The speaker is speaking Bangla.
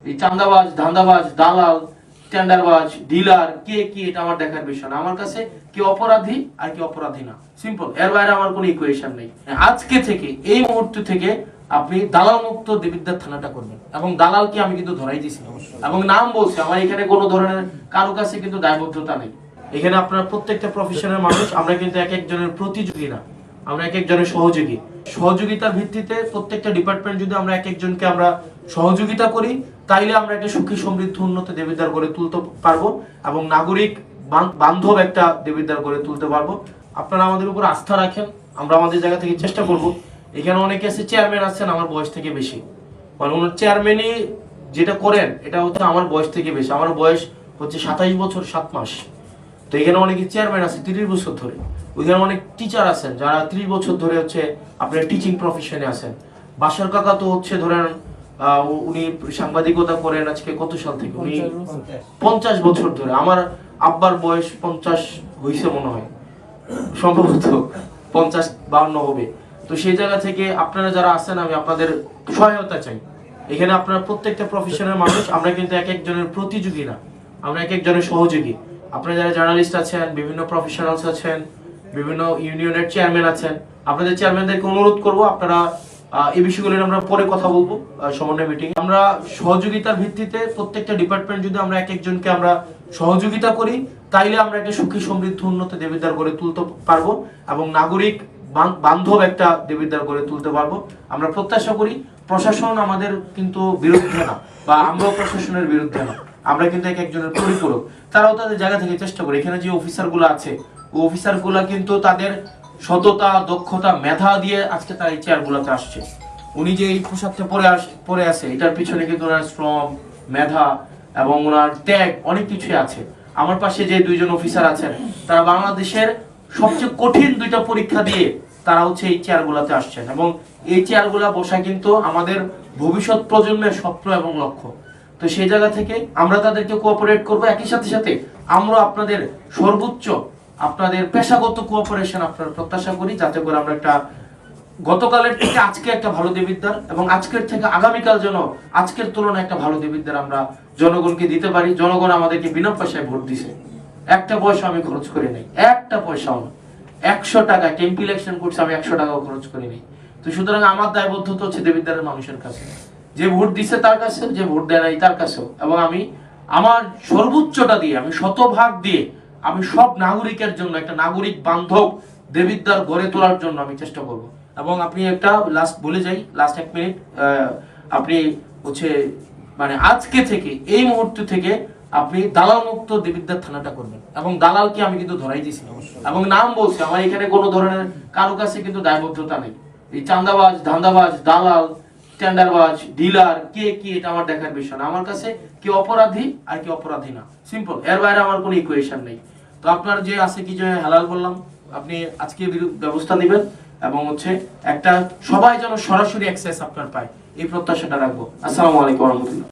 এই চাঁদাবাজ, ধান্দাবাজ, দালাল, টেন্ডারবাজ, ডিলার কে কি এটা আমার দেখার বিষয় না। আমার কাছে কি অপরাধী আর কি অপরাধী না, সিম্পল। এর বাইরে আমার কোনো ইকুয়েশন নেই। আজকে থেকে, এই মুহূর্ত থেকে আপনি দালাল মুক্ত দেবিদ্বার থানাটা করবেন, এবং দালালকে আমি কিন্তু ধরাই দিছি এবং নাম বলছি। আমার এখানে কোনো ধরনের কারো কাছে কিন্তু দায়বদ্ধতা নেই। এখানে আপনার প্রত্যেকটা প্রফেশনের মানুষ, আমরা কিন্তু এক একজনের প্রতিযোগী না, আমরা এক একজনের সহযোগী। সহযোগিতার ভিত্তিতে প্রত্যেকটা ডিপার্টমেন্ট যদি আমরা এক একজনকে আমরা সহযোগিতা করি, তাইলে আমরা একটা সুখী সমৃদ্ধ উন্নত দেবিদ্বার গড়ে তুলতে পারবো এবং নাগরিক বান্ধব একটা দেবিদ্বার গড়ে তুলতে পারবো। আপনারা আমাদের উপর আস্থা রাখেন, আমরা আমাদের জায়গা থেকে চেষ্টা করব। এখানে অনেকে আছে, চেয়ারম্যান আছেন আমার বয়স থেকে বেশি, মানে ওনার চেয়ারম্যানই যেটা করেন এটা হচ্ছে আমার বয়স থেকে বেশি। আমার বয়স হচ্ছে 27 বছর 7 মাস। তো এখানে অনেকে চেয়ারম্যান আছে 30 বছর ধরে, ওইখানে অনেক টিচার আছেন যারা 30 বছর ধরে হচ্ছে আপনার টিচিং প্রফেশনে আছেন। বাসার কাকা তো হচ্ছে ধরেন উনি সাংবাদিকতা করেন আজকে কত সাল থেকে, উনি 50 বছর ধরে। আমার আব্বার বয়স 50 হইছে মনে হয়, সম্ভবত 50-52 হবে। তো সেই জায়গা থেকে আপনারা যারা আছেন, আমি আপনাদের সহায়তা চাই। এখানে আপনারা প্রত্যেকটা প্রফেশনের মানুষ, আমরা কিন্তু এক একজনের প্রতিযোগী না, আমরা এক একজনের সহযোগী। আপনারা যারা জার্নালিস্ট আছেন, বিভিন্ন প্রফেশনালস আছেন, বিভিন্ন ইউনিয়নের চেয়ারম্যান আছেন, আপনাদের চেয়ারম্যানদেরকে অনুরোধ করব আপনারা এই বিষয়গুলো আমরা পরে কথা বলবো সমন্বয় মিটিং। আমরা সহযোগিতার ভিত্তিতে প্রত্যেকটা ডিপার্টমেন্ট যদি আমরা এক একজনকে আমরা সহযোগিতা করি, তাইলে আমরা একটা সুখী সমৃদ্ধ উন্নত দেবিদ্বার গড়ে তুলতে পারবো এবং নাগরিক বান্ধব একটা দেবিদ্বার গড়ে তুলতে পারবো। আমরা প্রত্যাশা করি প্রশাসন আমাদের কিন্তু বিরুদ্ধে না, বা আমরাও প্রশাসনের বিরুদ্ধে না, আমরা কিন্তু এক একজনের পরিপূরক। তারাও তাদের জায়গা থেকে চেষ্টা করে। এখানে যে অফিসারগুলো আছে, ওই অফিসারগুলো কিন্তু তাদের সততা, দক্ষতা, মেধা দিয়ে আজকে তার এই চেয়ারগুলোতে আসছে। উনি যে এই পোশাকটা পরে আছে, এটার পিছনে কিন্তু ওনার শ্রম, মেধা এবং ওনার ত্যাগ অনেক কিছুই আছে। আমার পাশে যে দুইজন অফিসার আছেন, তারা বাংলাদেশের সবচেয়ে কঠিন 2টা পরীক্ষা দিয়ে তারা হচ্ছে এই চেয়ারগুলোতে আসছেন, এবং এই চেয়ারগুলা বসা কিন্তু আমাদের ভবিষ্যৎ প্রজন্মের স্বপ্ন এবং লক্ষ্য। তো সেই জায়গা থেকে আমরা তাদেরকে কোঅপারেট করব। একই সাথে সাথে আমরা আপনাদের সর্বোচ্চ আপনাদের পেশাগত কোঅপারেশন আপনারা প্রত্যাশা করি, যাতে করে আমরা একটা গতকালের থেকে আজকে একটা ভালো দেবিদ্বার, এবং আজকের থেকে আগামীকাল যেন আজকের তুলনায় একটা ভালো দেবিদ্বার আমরা জনগণকে দিতে পারি। জনগণ আমাদেরকে বিনা পয়সায় ভোট দিছে, একটা পয়সা আমি খরচ করি নাই, একটা পয়সাও না। 100 টাকা টেম্পি ইলেকশন করছে, আমি 100 টাকাও খরচ করি নাই। তো সুতরাং আমার দায়বদ্ধতা হচ্ছে দেবিদ্বারের মানুষের কাছে, যে ভোট দিছে তার কাছে, যে ভোট দেয় নাই তার কাছেও। এবং আমি আমার সর্বোচ্চটা দিয়ে, আমি শতভাগ দিয়ে, আমি সব নাগরিকের জন্য একটা নাগরিক বান্ধব দেবিদ্বার গড়ে তোলার জন্য আমি চেষ্টা করব। এবং আপনি একটা লাস্ট বলে যাই, লাস্ট 1 মিনিট, আপনি হচ্ছে মানে আজকে থেকে, এই মুহূর্ত থেকে আপনি দালাল মুক্ত দেবিদ্বার থানাটা করবেন, এবং দালালকে আমি কিন্তু ধরাই দিছি এবং নাম বলছি। আমার এখানে কোনো ধরনের কারো কাছে কিন্তু দায়বদ্ধতা নেই। এই চাঁদাবাজ, ধান্দাবাজ, দালাল, টেন্ডারবাজ, ডিলার কে কি এটা আমার দেখার বিষয় না। আমার কাছে কি অপরাধী আর কি অপরাধী না, সিম্পল। এর বাইরে আমার কোনো ইকুয়েশন নেই। তো আপনার যে আছে কি যে হালাল বললাম, আপনি আজকে ব্যবস্থা নেবেন, এবং হচ্ছে একটা সবাই যেন সরাসরি অ্যাক্সেস আপনার পায়, এই প্রত্যাশাটা রাখবো। আসসালামু আলাইকুম ওয়া রাহমাতুল্লাহ।